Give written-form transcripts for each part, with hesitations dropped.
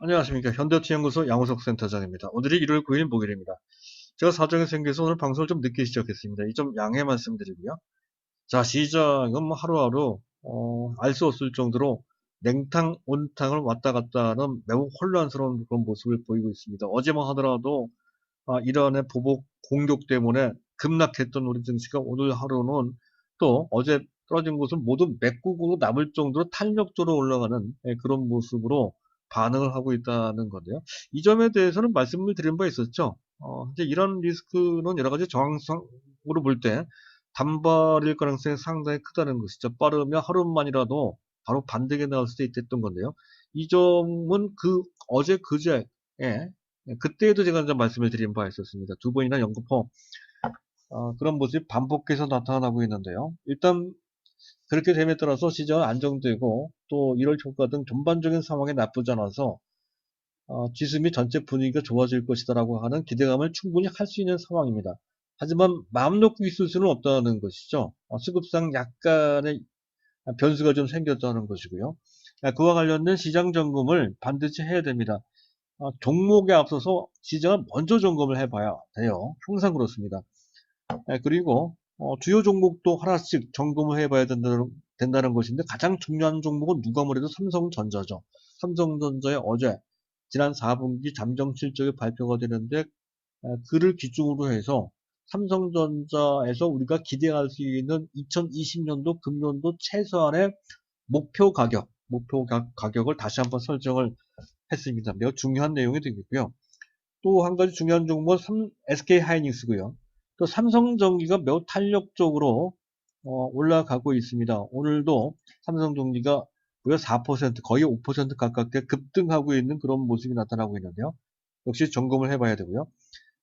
안녕하십니까. 현대투자연구소 양우석 센터장입니다. 오늘이 1월 9일 목요일입니다. 제가 사정이 생겨서 오늘 방송을 좀 늦게 시작했습니다. 이 점 양해 말씀드리고요. 자, 시장은 뭐 하루하루 알 수 없을 정도로 냉탕, 온탕을 왔다 갔다 하는 매우 혼란스러운 그런 모습을 보이고 있습니다. 어제만 하더라도 이란의 보복 공격 때문에 급락했던 우리 증시가 오늘 하루는 또 어제 떨어진 곳을 모두 맥국으로 남을 정도로 탄력적으로 올라가는 그런 모습으로 반응을 하고 있다는 건데요. 이 점에 대해서는 말씀을 드린 바 있었죠. 이제 이런 리스크는 여러 가지 정황상으로 볼 때 단발일 가능성이 상당히 크다는 것이죠. 빠르면 하루만이라도 바로 반등에 나올 수도 있었던 건데요. 이 점은 어제 그제 그때에도 제가 이제 말씀을 드린 바 있었습니다. 두 번이나 연거푸 그런 모습이 반복해서 나타나고 있는데요. 일단 그렇게 됨에 따라서 시장은 안정되고 또 1월 초과 등 전반적인 상황이 나쁘지 않아서 지수 및 전체 분위기가 좋아질 것이다라고 하는 기대감을 충분히 할 수 있는 상황입니다. 하지만 마음 놓고 있을 수는 없다는 것이죠. 수급상 약간의 변수가 좀 생겼다는 것이고요. 그와 관련된 시장 점검을 반드시 해야 됩니다. 종목에 앞서서 시장을 먼저 점검을 해봐야 돼요. 항상 그렇습니다. 그리고 주요 종목도 하나씩 점검을 해봐야 된다는 것인데 가장 중요한 종목은 누가 뭐래도 삼성전자죠. 삼성전자의 어제 지난 4분기 잠정 실적이 발표가 되는데 그를 기준으로 해서 삼성전자에서 우리가 기대할 수 있는 2020년도 금년도 최소한의 목표 가격을 다시 한번 설정을 했습니다. 매우 중요한 내용이 되겠고요. 또 한 가지 중요한 종목은 SK 하이닉스고요. 또 삼성전기가 매우 탄력적으로 올라가고 있습니다. 오늘도 삼성전기가 무려 4%, 거의 5% 가깝게 급등하고 있는 그런 모습이 나타나고 있는데요. 역시 점검을 해봐야 되고요.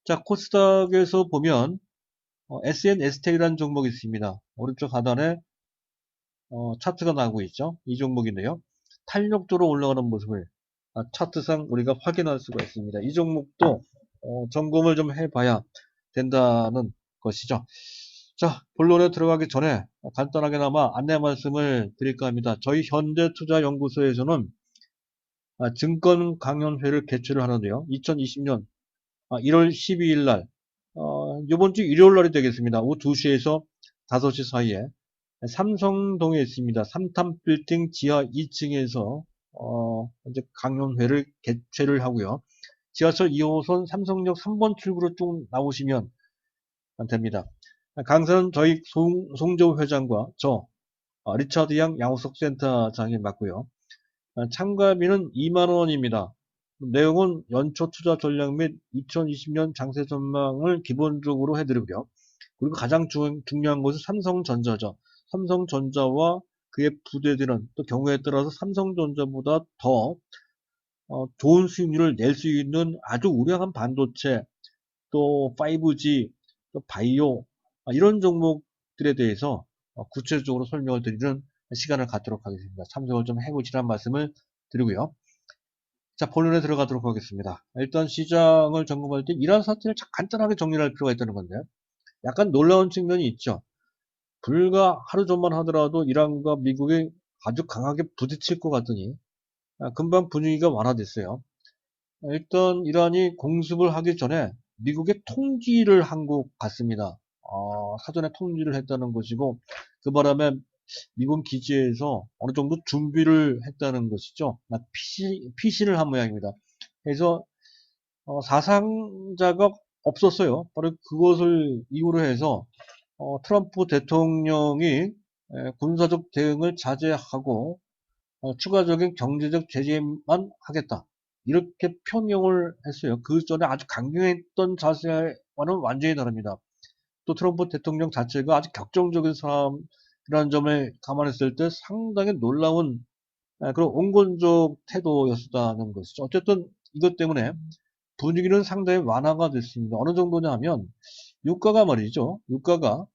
자, 코스닥에서 보면 SNS테이라는 종목이 있습니다. 오른쪽 하단에 차트가 나오고 있죠. 이 종목인데요. 탄력적으로 올라가는 모습을 차트상 우리가 확인할 수가 있습니다. 이 종목도 점검을 좀 해봐야 된다는 것이죠. 자, 본론에 들어가기 전에 간단하게나마 안내 말씀을 드릴까 합니다. 저희 현대투자연구소에서는 증권 강연회를 개최를 하는데요. 2020년 1월 12일 날 이번 주 일요일 날이 되겠습니다. 오후 2시에서 5시 사이에 삼성동에 있습니다. 삼탄빌딩 지하 2층에서 이제 강연회를 개최를 하고요. 지하철 2호선 삼성역 3번 출구로 쭉 나오시면 됩니다. 강사는 저희 송재호 회장과 저 리차드 양 양호석 센터장이 맡고요. 참가비는 2만원입니다. 내용은 연초 투자 전략 및 2020년 장세 전망을 기본적으로 해드리고요. 그리고 가장 중요한 것은 삼성전자죠. 삼성전자와 그의 부대들은 또 경우에 따라서 삼성전자보다 더 좋은 수익률을 낼 수 있는 아주 우량한 반도체, 또 5G, 또 바이오 이런 종목들에 대해서 구체적으로 설명을 드리는 시간을 갖도록 하겠습니다. 참석을 좀 해보시라는 말씀을 드리고요. 자, 본론에 들어가도록 하겠습니다. 일단 시장을 점검할 때 이러한 사태를 간단하게 정리할 필요가 있다는 건데요. 약간 놀라운 측면이 있죠. 불과 하루 전만 하더라도 이란과 미국이 아주 강하게 부딪힐 것 같더니 금방 분위기가 완화됐어요. 일단 이란이 공습을 하기 전에 미국의 통지를 한 것 같습니다. 사전에 통지를 했다는 것이고 그 바람에 미군 기지에서 어느 정도 준비를 했다는 것이죠. 피신을 한 모양입니다. 그래서 사상자가 없었어요. 바로 그것을 이유로 해서 트럼프 대통령이 군사적 대응을 자제하고 추가적인 경제적 제재만 하겠다. 이렇게 표명을 했어요. 그 전에 아주 강경했던 자세와는 완전히 다릅니다. 또 트럼프 대통령 자체가 아주 격정적인 사람이라는 점을 감안했을 때 상당히 놀라운 그런 온건적 태도였다는 것이죠. 어쨌든 이것 때문에 분위기는 상당히 완화가 됐습니다. 어느 정도냐 하면 유가가 말이죠. 유가가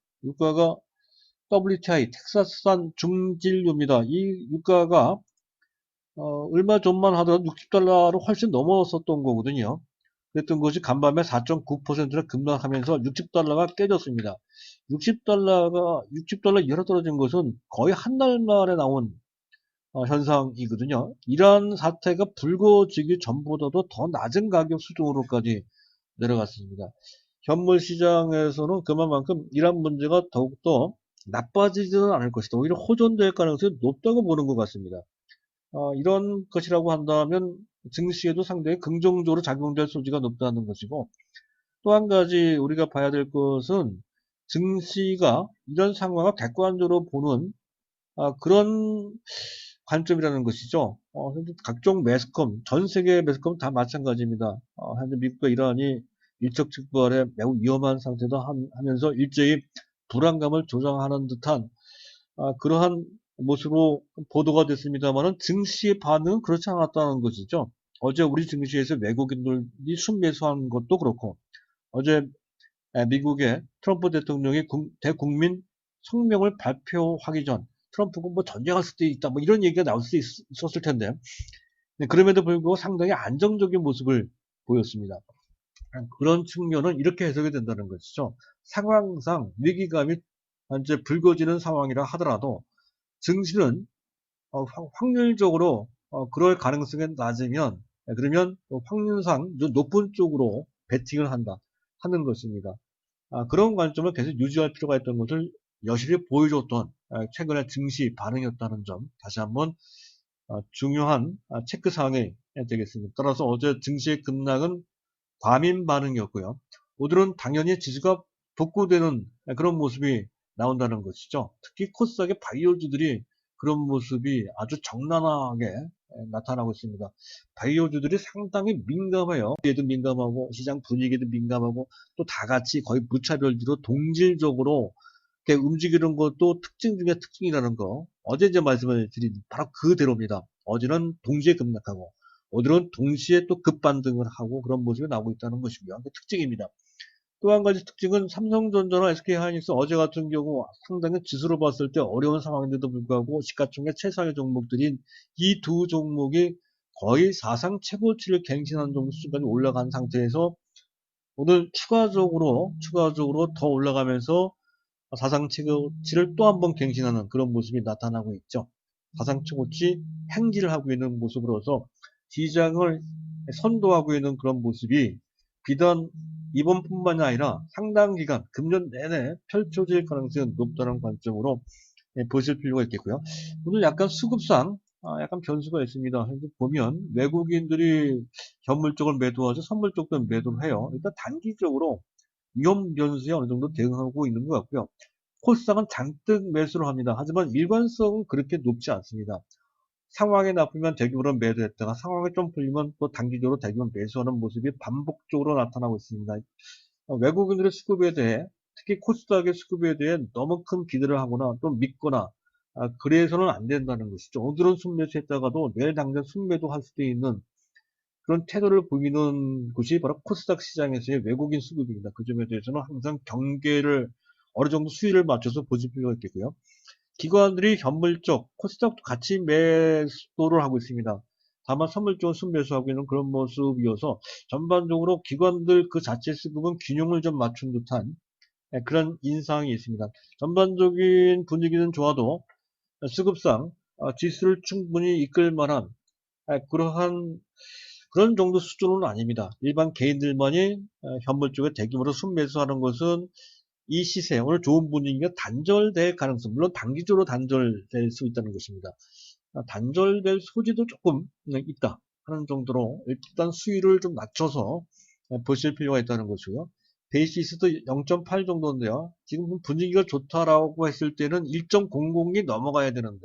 WTI 텍사스산 중진유입니다. 이 유가가 얼마 전만 하더라도 60달러로 훨씬 넘어섰던 거거든요. 그랬던 것이 간밤에 4.9%나 급락하면서 60달러가 깨졌습니다. 60달러 이하로 떨어진 것은 거의 한 달 만에 나온 현상이거든요. 이러한 사태가 불거지기 전보다도 더 낮은 가격 수준으로까지 내려갔습니다. 현물 시장에서는 그만큼 이러한 문제가 더욱더 나빠지지는 않을 것이다. 오히려 호전될 가능성이 높다고 보는 것 같습니다. 이런 것이라고 한다면 증시에도 상당히 긍정적으로 작용될 소지가 높다는 것이고, 또 한 가지 우리가 봐야 될 것은 증시가 이런 상황을 객관적으로 보는 그런 관점이라는 것이죠. 현재 각종 매스컴, 전 세계 매스컴 다 마찬가지입니다. 현재 미국과 이란이 일촉즉발의 매우 위험한 상태다 하면서 일제히 불안감을 조장하는 듯한 그러한 모습으로 보도가 됐습니다만은 증시의 반응은 그렇지 않았다는 것이죠. 어제 우리 증시에서 외국인들이 순매수한 것도 그렇고, 어제 미국의 트럼프 대통령이 대국민 성명을 발표하기 전 트럼프가 뭐 전쟁할 수도 있다 뭐 이런 얘기가 나올 수 있었을 텐데, 그럼에도 불구하고 상당히 안정적인 모습을 보였습니다. 그런 측면은 이렇게 해석이 된다는 것이죠. 상황상 위기감이 현재 불거지는 상황이라 하더라도 증시는 확률적으로 그럴 가능성이 낮으면, 그러면 확률상 좀 높은 쪽으로 베팅을 한다 하는 것입니다. 그런 관점을 계속 유지할 필요가 있던 것을 여실히 보여줬던 최근의 증시 반응이었다는 점, 다시 한번 중요한 체크 사항이 되겠습니다. 따라서 어제 증시의 급락은 과민 반응이었고요. 오늘은 당연히 지수가 복구되는 그런 모습이 나온다는 것이죠. 특히 코스닥의 바이오주들이 그런 모습이 아주 적나라하게 나타나고 있습니다. 바이오주들이 상당히 민감해요. 에도 민감하고 시장 분위기에도 민감하고 또 다 같이 거의 무차별지로 동질적으로 이렇게 움직이는 것도 특징 중에 특징이라는 거. 어제 이제 말씀을 드린 바로 그대로입니다. 어제는 동시에 급락하고 오늘은 동시에 또 급반등을 하고 그런 모습이 나오고 있다는 것이고요. 그 특징입니다. 또 한 가지 특징은 삼성전자나 SK하이닉스 어제 같은 경우 상당히 지수로 봤을 때 어려운 상황인데도 불구하고 시가총액 최상의 종목들인 이 두 종목이 거의 사상 최고치를 갱신하는 정도 수준까지 올라간 상태에서 오늘 추가적으로 더 올라가면서 사상 최고치를 또 한 번 갱신하는 그런 모습이 나타나고 있죠. 사상 최고치 행진을 하고 있는 모습으로서 시장을 선도하고 있는 그런 모습이 비단 이번뿐만이 아니라 상당 기간 금년 내내 펼쳐질 가능성이 높다는 관점으로 보실 필요가 있겠고요. 오늘 약간 수급상 약간 변수가 있습니다. 현재 보면 외국인들이 현물 쪽을 매도하죠. 선물 쪽도 매도를 해요. 일단 단기적으로 위험 변수에 어느 정도 대응하고 있는 것 같고요. 코스닥은 잔뜩 매수를 합니다. 하지만 일관성은 그렇게 높지 않습니다. 상황이 나쁘면 대규모로 매도했다가 상황이 좀 풀리면 또 단기적으로 대규모 매수하는 모습이 반복적으로 나타나고 있습니다. 외국인들의 수급에 대해, 특히 코스닥의 수급에 대해 너무 큰 기대를 하거나 또 믿거나 그래서는 안 된다는 것이죠. 오늘은 순매수했다가도 내일 당장 순매도 할 수도 있는 그런 태도를 보이는 곳이 바로 코스닥 시장에서의 외국인 수급입니다. 그 점에 대해서는 항상 경계를 어느 정도 수위를 맞춰서 보실 필요가 있겠고요. 기관들이 현물 쪽, 코스닥도 같이 매도를 하고 있습니다. 다만 선물 쪽은 순매수하고 있는 그런 모습이어서 전반적으로 기관들 그 자체 수급은 균형을 좀 맞춘 듯한 그런 인상이 있습니다. 전반적인 분위기는 좋아도 수급상 지수를 충분히 이끌 만한 그러한 그런 정도 수준은 아닙니다. 일반 개인들만이 현물 쪽에 대규모로 순매수하는 것은 이 시세, 오늘 좋은 분위기가 단절될 가능성, 물론 단기적으로 단절될 수 있다는 것입니다. 단절될 소지도 조금 있다 하는 정도로 일단 수위를 좀 낮춰서 보실 필요가 있다는 것이고요. 베이시스도 0.8 정도인데요. 지금 분위기가 좋다라고 했을 때는 1.00이 넘어가야 되는데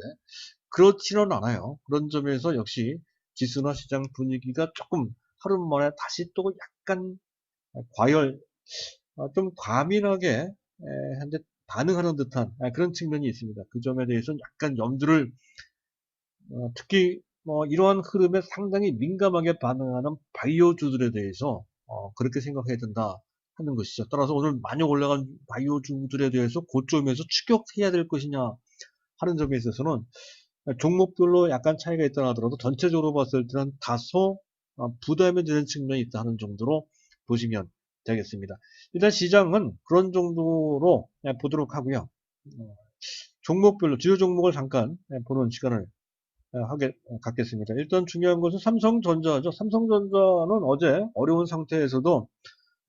그렇지는 않아요. 그런 점에서 역시 지수나 시장 분위기가 조금 하루 만에 다시 또 약간 과열, 좀 과민하게 현재 반응하는 듯한 그런 측면이 있습니다. 그 점에 대해서는 약간 염두를 특히 이러한 흐름에 상당히 민감하게 반응하는 바이오주들에 대해서 그렇게 생각해야 된다 하는 것이죠. 따라서 오늘 많이 올라간 바이오주들에 대해서 고점에서 추격해야 될 것이냐 하는 점에 있어서는 종목별로 약간 차이가 있다 하더라도 전체적으로 봤을 때는 다소 부담이 되는 측면이 있다 하는 정도로 보시면 되겠습니다. 일단 시장은 그런 정도로 보도록 하고요. 종목별로 주요 종목을 잠깐 보는 시간을 갖겠습니다. 일단 중요한 것은 삼성전자죠. 삼성전자는 어제 어려운 상태에서도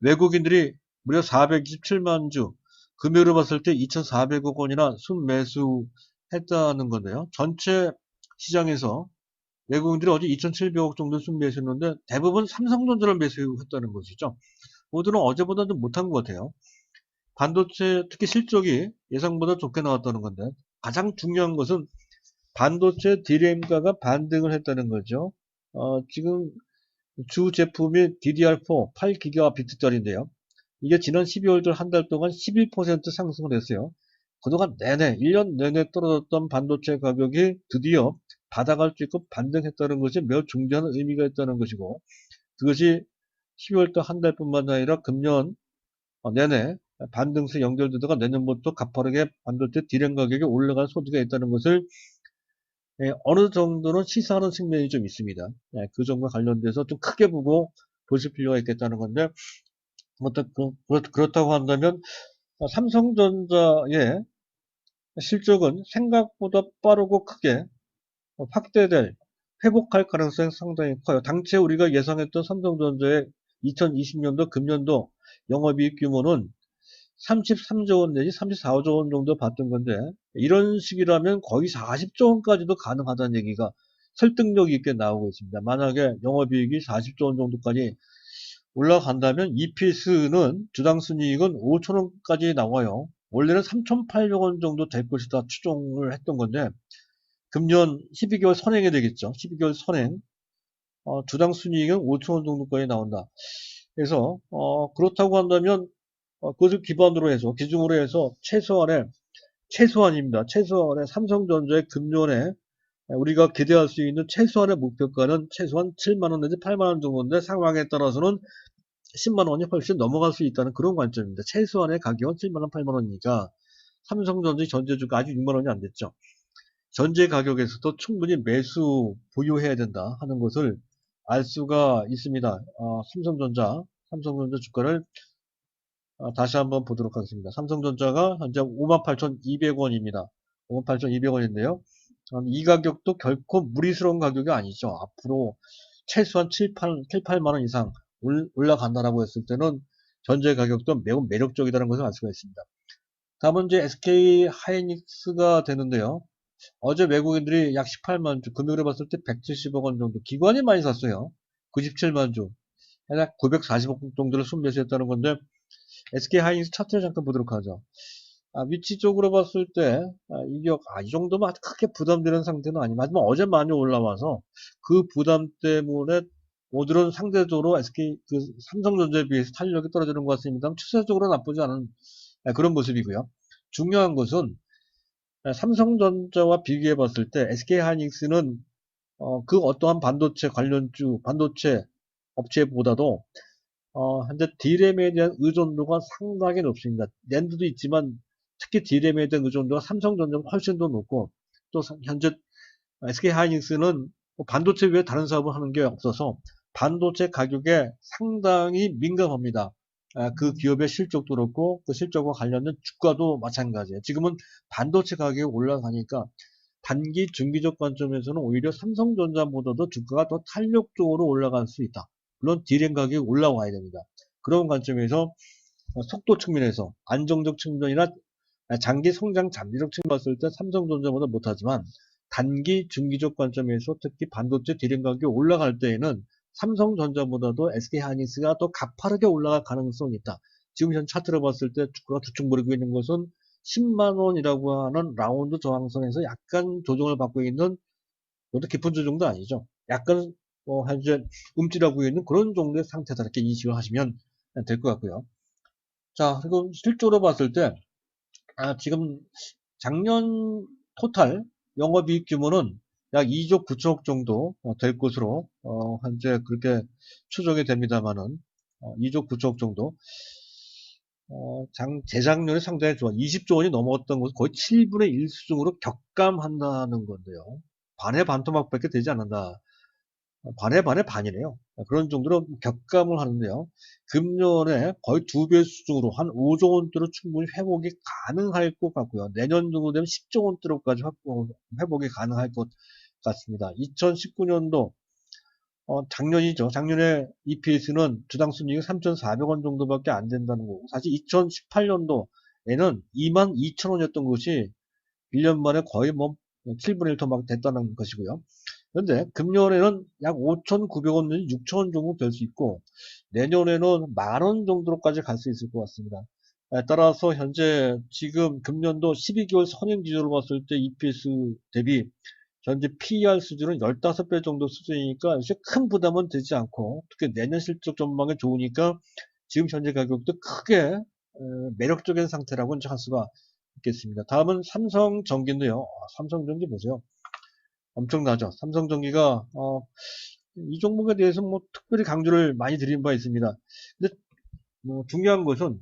외국인들이 무려 427만 주, 금요일을 봤을 때 2,400억 원이나 순매수했다는 건데요. 전체 시장에서 외국인들이 어제 2,700억 정도 순매수했는데 대부분 삼성전자를 매수했다는 것이죠. 모두는 어제보다 좀 못한 것 같아요. 반도체 특히 실적이 예상보다 좋게 나왔다는 건데 가장 중요한 것은 반도체 DRAM가가 반등을 했다는 거죠. 지금 주 제품이 DDR4 8기가비트짜리인데요. 이게 지난 12월 한 달 동안 11% 상승을 했어요. 그동안 내내 1년 내내 떨어졌던 반도체 가격이 드디어 바닥을 찍고 반등했다는 것이 매우 중대한 의미가 있다는 것이고, 그것이 12월 한 달뿐만 아니라 금년 내내 반등세 연결되다가 내년부터 가파르게 반도체 디램 가격이 올라갈 소지가 있다는 것을 어느 정도는 시사하는 측면이 좀 있습니다. 그 점과 관련돼서 좀 크게 보고 보실 필요가 있겠다는 건데, 그렇다고 한다면 삼성전자의 실적은 생각보다 빠르고 크게 확대될, 회복할 가능성이 상당히 커요. 당최 우리가 예상했던 삼성전자의 2020년도 금년도 영업이익 규모는 33조 원 내지 34조 원 정도 봤던 건데, 이런 식이라면 거의 40조 원까지도 가능하다는 얘기가 설득력 있게 나오고 있습니다. 만약에 영업이익이 40조 원 정도까지 올라간다면 EPS는 주당 순이익은 5천 원까지 나와요. 원래는 3,800원 정도 될 것이다 추정을 했던 건데, 금년 12개월 선행이 되겠죠. 12개월 선행. 주당 순이익은 5천 원 정도까지 나온다. 그래서 그렇다고 한다면 그것을 기반으로 해서 기준으로 해서 최소한입니다. 최소한의 삼성전자의 금년에 우리가 기대할 수 있는 최소한의 목표가는 최소한 7만 원 내지 8만 원 정도인데 상황에 따라서는 10만 원이 훨씬 넘어갈 수 있다는 그런 관점입니다. 최소한의 가격은 7만 원, 8만 원이니까 삼성전자 전재주가 아직 6만 원이 안 됐죠. 전제 가격에서도 충분히 매수 보유해야 된다 하는 것을 알 수가 있습니다. 삼성전자 주가를 다시 한번 보도록 하겠습니다. 삼성전자가 현재 58,200원입니다. 58,200원인데요. 이 가격도 결코 무리스러운 가격이 아니죠. 앞으로 최소한 7, 8만 원 이상 올라간다라고 했을 때는 전제 가격도 매우 매력적이라는 것을 알 수가 있습니다. 다음은 이제 SK 하이닉스가 되는데요. 어제 외국인들이 약 18만 주, 금요일에 봤을 때 170억 원 정도, 기관이 많이 샀어요. 97만 주, 약 940억 정도를 순매수했다는 건데, SK 하이닉스 차트를 잠깐 보도록 하죠. 위치적으로 봤을 때, 이 정도면 아주 크게 부담되는 상태는 아니지만, 하지만 어제 많이 올라와서 그 부담 때문에 오늘은 상대적으로 삼성전자에 비해서 탄력이 떨어지는 것 같습니다. 추세적으로 나쁘지 않은 그런 모습이고요. 중요한 것은 삼성전자와 비교해 봤을 때 SK 하이닉스는 그 어떠한 반도체 관련주, 반도체 업체보다도 현재 D램에 대한 의존도가 상당히 높습니다. 낸드도 있지만 특히 D램에 대한 의존도가 삼성전자보다 훨씬 더 높고, 또 현재 SK 하이닉스는 반도체 외에 다른 사업을 하는 게 없어서 반도체 가격에 상당히 민감합니다. 그 기업의 실적도 그렇고 그 실적과 관련된 주가도 마찬가지예요. 지금은 반도체 가격이 올라가니까 단기 중기적 관점에서는 오히려 삼성전자보다도 주가가 더 탄력적으로 올라갈 수 있다. 물론 D램 가격이 올라와야 됩니다. 그런 관점에서 속도 측면에서 안정적 측면이나 장기 성장 잠재력 측면 봤을 때 삼성전자보다 못하지만, 단기 중기적 관점에서 특히 반도체 D램 가격이 올라갈 때에는 삼성전자보다도 SK하이닉스가 더 가파르게 올라갈 가능성이 있다. 지금 현 차트를 봤을 때 주가가 두축거리고 있는 것은 10만 원이라고 하는 라운드 저항선에서 약간 조정을 받고 있는, 그것도 깊은 조정도 아니죠. 약간 현재 움찔하고 있는 그런 정도의 상태다, 이렇게 인식을 하시면 될 것 같고요. 자, 그리고 실적으로 봤을 때 지금 작년 토탈 영업이익 규모는 약 2조 9천억 정도 될 것으로 현재 그렇게 추정이 됩니다만은 2조 9천억 정도, 재작년에 상당히 좋아 20조 원이 넘었던 것은 거의 7분의 1 수준으로 격감한다는 건데요. 반의 반토막밖에 되지 않는다. 반의 반의 반이네요. 그런 정도로 격감을 하는데요. 금년에 거의 2배 수준으로 한 5조 원대로 충분히 회복이 가능할 것 같고요. 내년 정도 되면 10조 원대로까지 회복이 가능할 것 같습니다. 2019년도 작년이죠. 작년에 EPS는 주당 순이익이 3,400원 정도밖에 안 된다는 거고, 사실 2018년도에는 22,000원이었던 것이 1년 만에 거의 뭐 7분의 1 더 막 됐다는 것이고요. 그런데 금년에는 약 5,900원 내지 6,000원 정도 될 수 있고, 내년에는 만원 정도로까지 갈 수 있을 것 같습니다. 따라서 현재 지금 금년도 12개월 선행 지표를 봤을 때 EPS 대비 현재 PER 수준은 15배 정도 수준이니까 이제 큰 부담은 되지 않고, 특히 내년 실적 전망이 좋으니까 지금 현재 가격도 크게 매력적인 상태라고 할 수가 있겠습니다. 다음은 삼성전기인데요. 삼성전기 보세요. 엄청나죠. 삼성전기가 이 종목에 대해서 뭐 특별히 강조를 많이 드린 바 있습니다. 근데 뭐 중요한 것은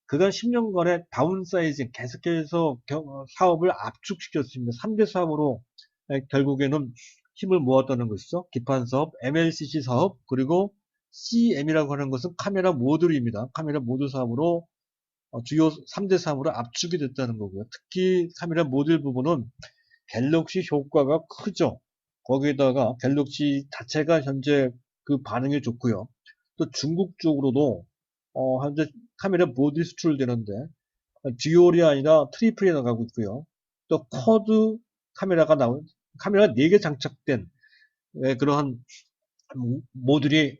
그간 10년간의 다운사이징, 계속해서 사업을 압축시켰습니다. 3대 사업으로 결국에는 힘을 모았다는 것이죠. 기판사업, MLCC 사업, 그리고 CM이라고 하는 것은 카메라 모듈입니다. 카메라 모듈 사업으로 주요 3대 사업으로 압축이 됐다는 거고요. 특히 카메라 모듈 부분은 갤럭시 효과가 크죠. 거기에다가 갤럭시 자체가 현재 그 반응이 좋고요. 또 중국 쪽으로도 현재 카메라 모듈 수출되는데 듀얼이 아니라 트리플이 나가고 있고요. 또 쿼드 카메라 4개 장착된 그러한 모듈이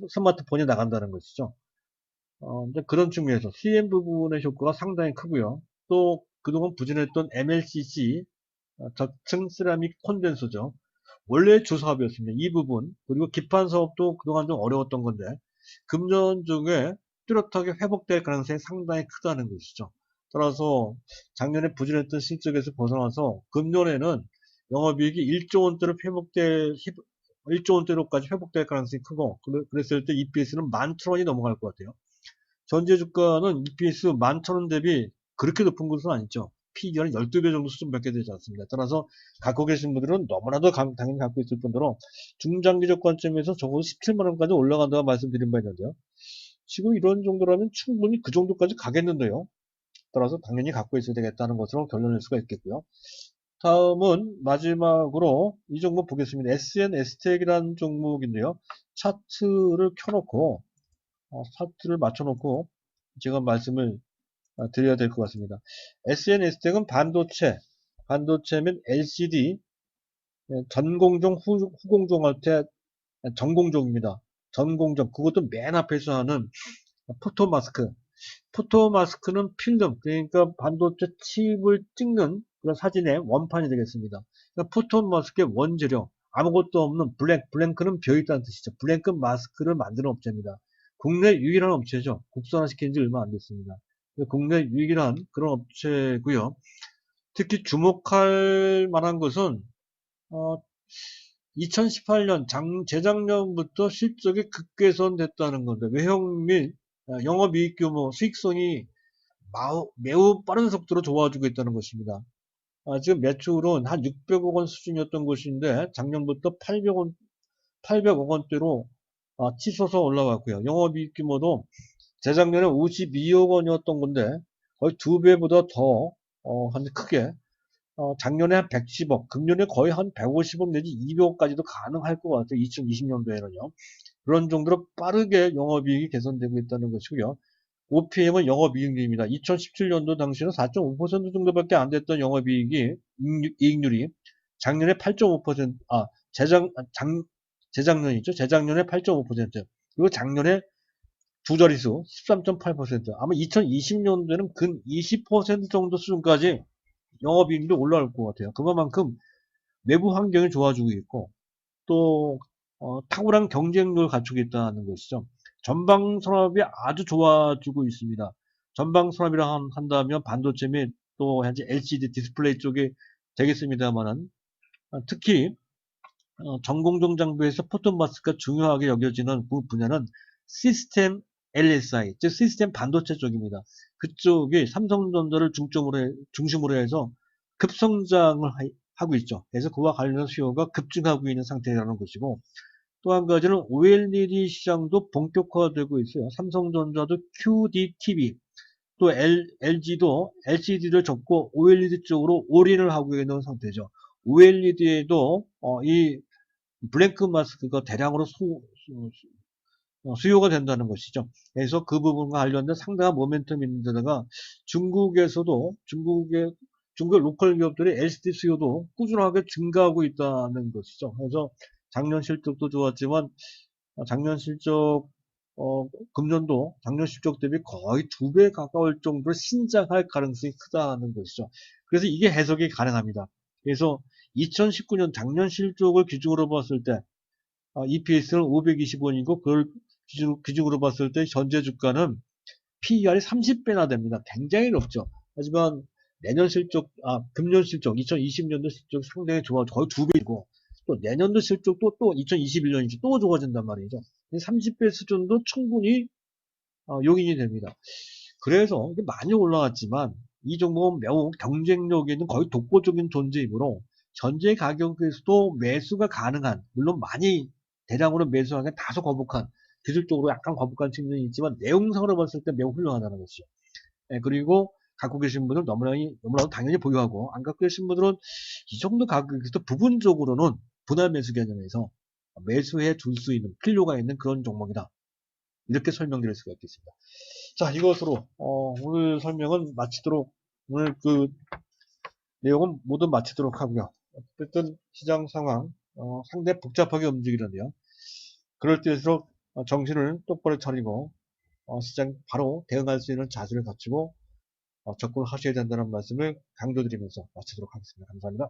스마트폰에 나간다는 것이죠. 이제 그런 측면에서 CM 부분의 효과가 상당히 크고요. 또 그동안 부진했던 MLCC 저층 세라믹 콘덴서죠. 원래 주 사업이었습니다. 이 부분, 그리고 기판 사업도 그동안 좀 어려웠던 건데 금년 중에 뚜렷하게 회복될 가능성이 상당히 크다는 것이죠. 따라서 작년에 부진했던 실적에서 벗어나서 금년에는 영업이익이 1조 원대로 1조 원대로까지 회복될 가능성이 크고, 그랬을 때 EPS는 11,000원이 넘어갈 것 같아요. 전체 주가는 EPS 11,000원 대비 그렇게 높은 것은 아니죠. PER은 12배 정도 수준밖에 되지 않습니다. 따라서 갖고 계신 분들은 너무나도 당연히 갖고 있을 뿐더러 중장기적 관점에서 적어도 17만원까지 올라간다고 말씀드린 바 있는데요. 지금 이런 정도라면 충분히 그 정도까지 가겠는데요. 따라서 당연히 갖고 있어야 되겠다는 것으로 결론낼 수가 있겠고요. 다음은 마지막으로 이 종목 보겠습니다. SNS텍이라는 종목인데요. 차트를 켜놓고 차트를 맞춰놓고 제가 말씀을 드려야 될 것 같습니다. SNS텍은 반도체면 LCD, 전공정, 후공정 할 때 전공정입니다. 전공정, 그것도 맨 앞에서 하는 포토마스크. 포토마스크는 필름, 그러니까 반도체 칩을 찍는 그런 사진의 원판이 되겠습니다. 그러니까 포토마스크의 원재료, 아무것도 없는 블랭크는 비어있다는 뜻이죠. 블랭크 마스크를 만드는 업체입니다. 국내 유일한 업체죠. 국산화시킨 지 얼마 안 됐습니다. 국내 유일한 그런 업체고요. 특히 주목할 만한 것은 2018년 재작년부터 실적이 급개선됐다는 건데, 외형 및 영업이익 규모, 수익성이 매우 빠른 속도로 좋아지고 있다는 것입니다. 지금 매출은 한 600억 원 수준이었던 것인데 작년부터 800억 원대로 치솟아 올라왔고요. 영업이익 규모도 재작년에 52억 원이었던 건데 거의 2배보다 더 크게 작년에 한 110억, 금년에 거의 한 150억 내지 200억까지도 가능할 것 같아요. 2020년도에는요. 그런 정도로 빠르게 영업이익이 개선되고 있다는 것이고요. OPM은 영업이익률입니다. 2017년도 당시에는 4.5% 정도밖에 안 됐던 영업이익이 이익률이 작년에 8.5%, 재작년이죠. 재작년에 8.5%, 그리고 작년에 두 자릿수 13.8%, 아마 2020년도에는 근 20% 정도 수준까지 영업이익률이 올라올 것 같아요. 그만큼 외부 환경이 좋아지고 있고 또 탁월한 경쟁력을 갖추고 있다는 것이죠. 전방 산업이 아주 좋아지고 있습니다. 전방 산업이라 한다면 반도체 및 또 현재 LCD 디스플레이 쪽이 되겠습니다만은 특히 전공정 장비에서 포토마스크가 중요하게 여겨지는 그 분야는 시스템 LSI, 즉 시스템 반도체 쪽입니다. 그쪽이 삼성전자를 중심으로 해서 급성장을 하고 있죠. 그래서 그와 관련한 수요가 급증하고 있는 상태라는 것이고, 또 한 가지는 OLED 시장도 본격화되고 있어요. 삼성전자도 QD-TV, 또 LG도 LCD를 접고 OLED 쪽으로 올인을 하고 있는 상태죠. OLED에도 이 블랭크 마스크가 대량으로 수요가 된다는 것이죠. 그래서 그 부분과 관련된 상당한 모멘텀이 있는 데다가 중국의 로컬 기업들의 LCD 수요도 꾸준하게 증가하고 있다는 것이죠. 그래서 작년 실적도 좋았지만 작년 실적 금년도 작년 실적 대비 거의 2배 가까울 정도로 신장할 가능성이 크다는 것이죠. 그래서 이게 해석이 가능합니다. 그래서 2019년 작년 실적을 기준으로 봤을 때 EPS는 520원이고 그걸 기준으로 봤을 때 현재 주가는 PER이 30배나 됩니다. 굉장히 높죠. 하지만 금년 실적, 2020년도 실적 상당히 좋아, 거의 2배이고, 또 내년도 실적도 또 2021년이죠. 또 좋아진단 말이죠. 30배 수준도 충분히 용인이 됩니다. 그래서 이게 많이 올라왔지만 이 종목은 매우 경쟁력 있는 거의 독보적인 존재이므로 현재 가격에서도 매수가 가능한, 물론 많이 대량으로 매수하기엔 다소 거북한, 기술적으로 약간 거북한 측면이 있지만 내용상으로 봤을 때 매우 훌륭하다는 것이죠. 그리고 갖고 계신 분은 너무나도 당연히 보유하고, 안 갖고 계신 분들은 이 정도 가격에서 부분적으로는 분할 매수 개념에서 매수해 줄 수 있는 필요가 있는 그런 종목이다. 이렇게 설명드릴 수가 있겠습니다. 자, 이것으로 오늘 설명은 마치도록, 오늘 그 내용은 모두 마치도록 하고요. 어쨌든 시장 상황 상당히 복잡하게 움직이는데요. 그럴 때일수록 정신을 똑바로 차리고 시장 바로 대응할 수 있는 자세를 갖추고 접근하셔야 된다는 말씀을 강조드리면서 마치도록 하겠습니다. 감사합니다.